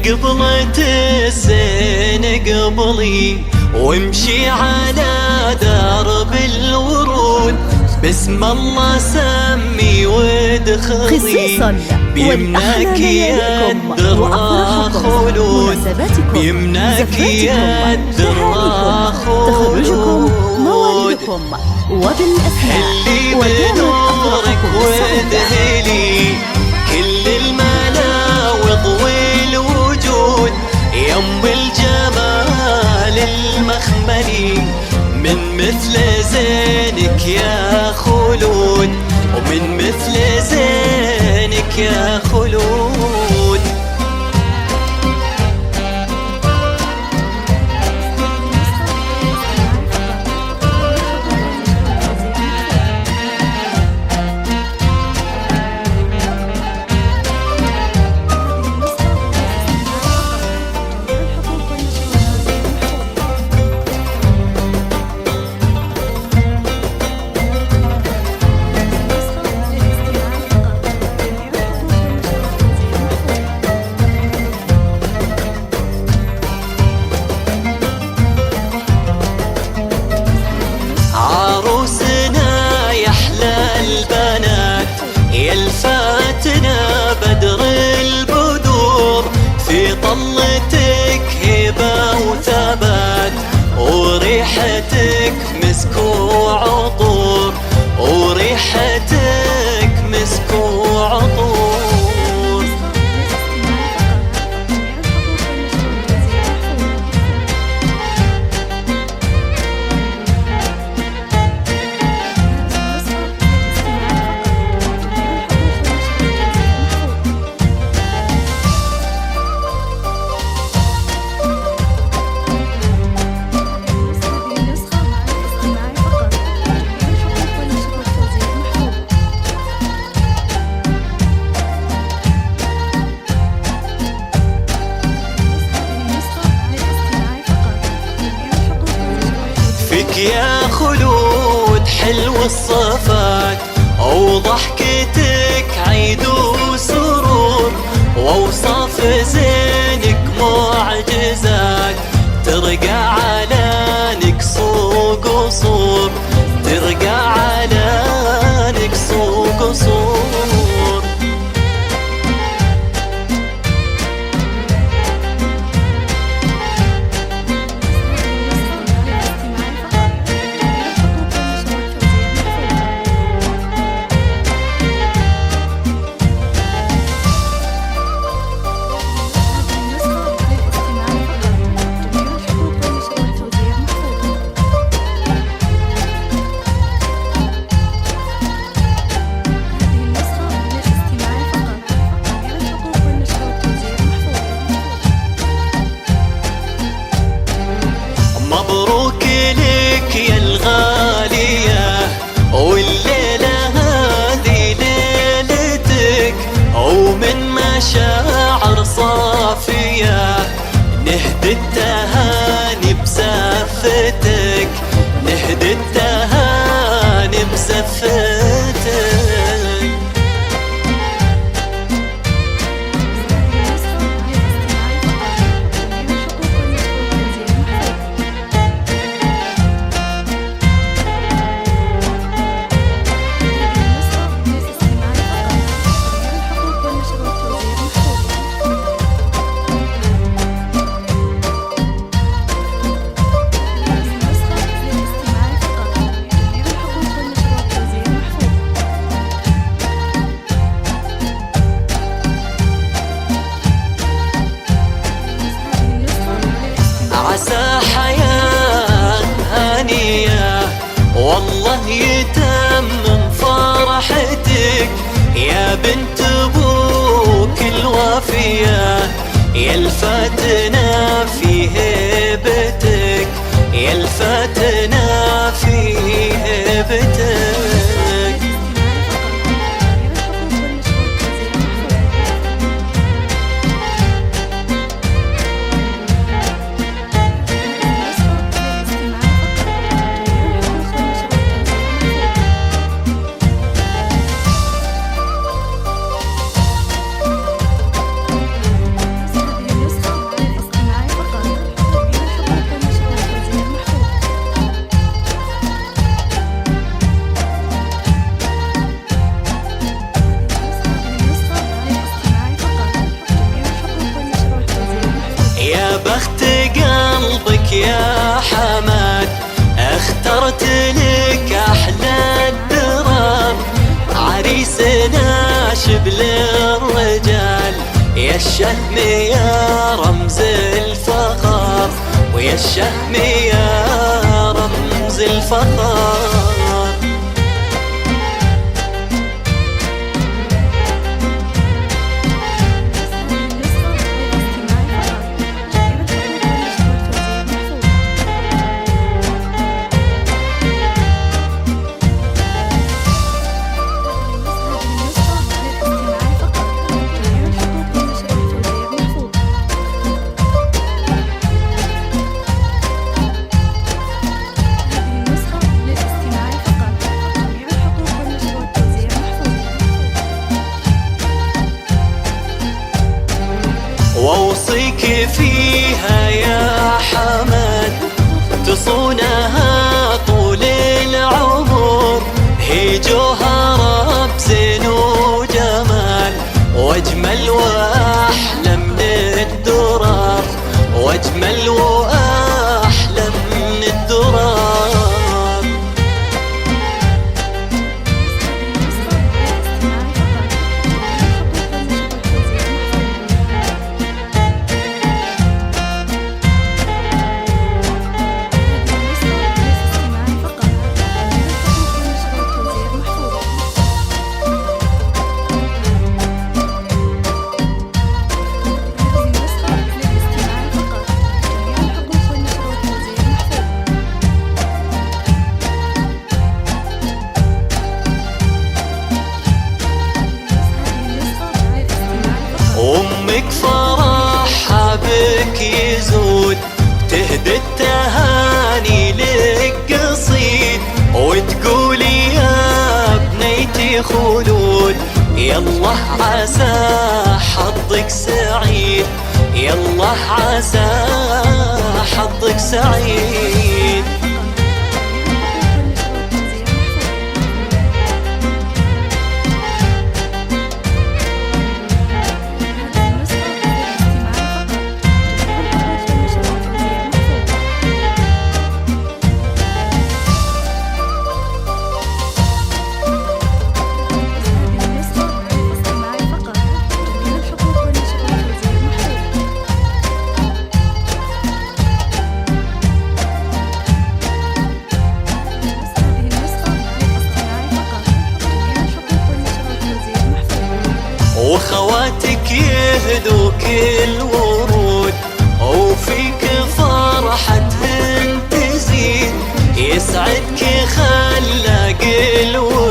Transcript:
قبلة الزين قبلي، وامشي على درب الورود، باسم الله سمي وادخلي، بيمناك يدرى خلود، بيمناك يدرى خلود، هلي بنورك وادهلي كل المناوض والوجود، يم الجمال المخملي، من مثل زينك يا خلود، ومن مثل زينك يا خلود. يلفاتنا بدر البدور، في طلتك هبة وثبات، وريحتك مسك وعطور، وريحتك مسك وعطور. فيك يا خلود حلو الصفات، وضحكتك عيد وسرور، واوصاف زينك معجزات، ترقى على نكس وقصور، ترقى على نكس وقصور. مبروك لك يا الغالية، والليلة هذه ليلتك، ومن مشاعر صافية نهدي التهاني بزفتك، نهدي التهاني بزفتك. عسى حياة هانية والله يتمم فرحتك، يا بنت ابوك الوافية، يا الفاتنة في هيبتك، يا الفاتنة في هيبتك. يا حماد اخترت لك احلى الدرر، عريسنا شبل الرجال، يا الشهم يا رمز الفخر، ويا الشهم يا رمز الفخر. واوصيك فيها يا حماد تصونها طول العمر، هي جوهرة بزين وجمال، واجمل واحلى من الدرر، واجمل واحلى من الدرر. أمك فرحها بك يزود، تهدي التهاني لك قصيد، وتقولي يا بنيتي خلود، يالله عسى حظك سعيد، يالله عسى حظك سعيد. وخواتك يهدوك الورود، وفيك فرحتهن تزيد، يسعدك خلاق الورود.